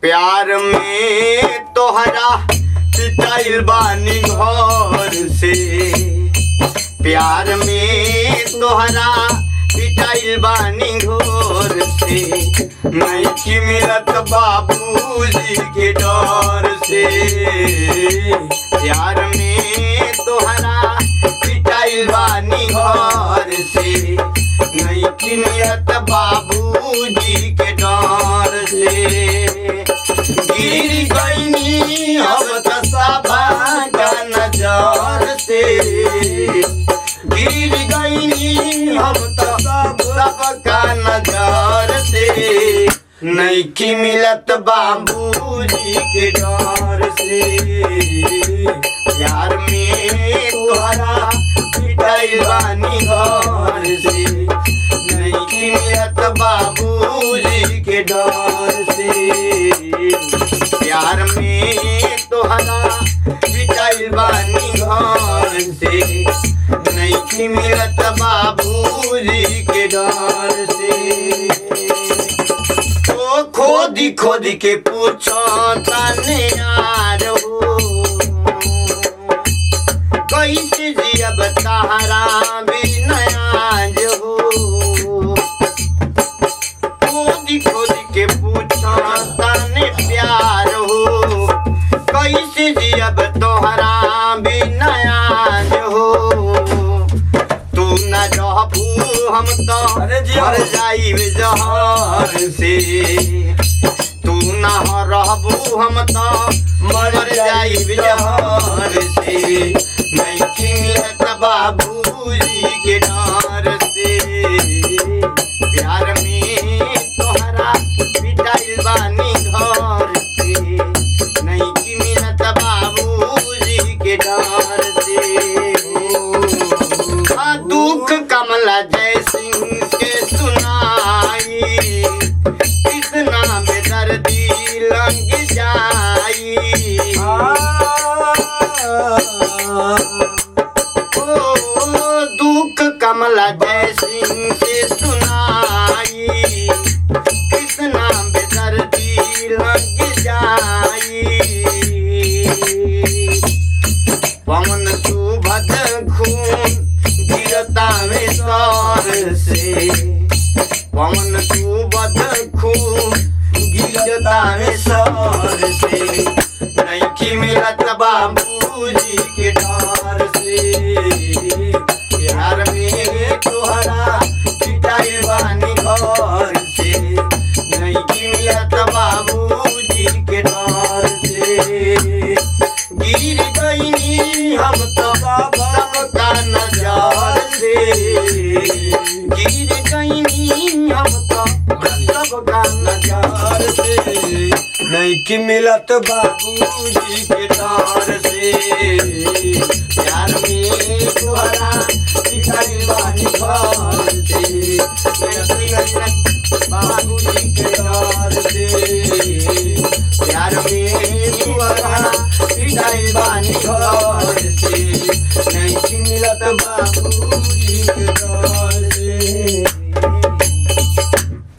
प्यार में तोहरा पिटाइल बानी घर से, प्यार में तोहरा पिटाइल बानी घर से, नहीं मिलत बाबूजी के डर से। प्यार में तोहरा पिटाइल बानी घर से, नहीं मिलत बाबूजी के डर से। गिर गईनी अब दसाबा का नजर से, गिर गईनी अब सबका नजर से, नहीं मिलत बाबूजी के डर से। प्यार में तोहरा पिटाइल बानी घर से, नहीं मिलत बाबूजी के डर से। प्यार में तोहरा पिटाइल बानी घर से, नहीं मिलत बाबूजी के डर से। तो खोदी खोदी के पूछो तने यार हो, कैसे जियब तहरा बिना आज हो। खोदी खोदी के पूछो तने प्यार हो, कैसे जियब तोहरा बिना आज हो। तू न रहबू हम तो मर जाइब जहर से, तू न रहबू हम तो मर जाइब जहर से। नहीं मिलत बाबूजी के डर से, प्यार में तोहरा पिटाइल बानी घर से, नहीं मिलत बाबूजी के डर से। दुख कमला जय सिंह के सुनाई, कितना बेदर्दी लग जाई। दुख कमला जय सिंह से सुनाई, कितना बेदर्दी लग जाई। पवन सुभद्र खून गिरता में सर से, पवन सुभद्र खून गिरता में सर से, नहीं मिलत बाबूजी के डर से। प्यार में तोहरा पिटाइल बानी घर से, नहीं मिलत बाबूजी के डर से। गिर गईनी हम तो सबका नजर से, गिर गईनी हम तो सबका नजर से, नहीं मिलत बाबूजी के डर से। प्यार में तोहरा पिटाइल बानी घर से, बाबूजी के डर से। प्यार में तोहरा पिटाइल बानी घर से, नहीं मिलत बाबूजी के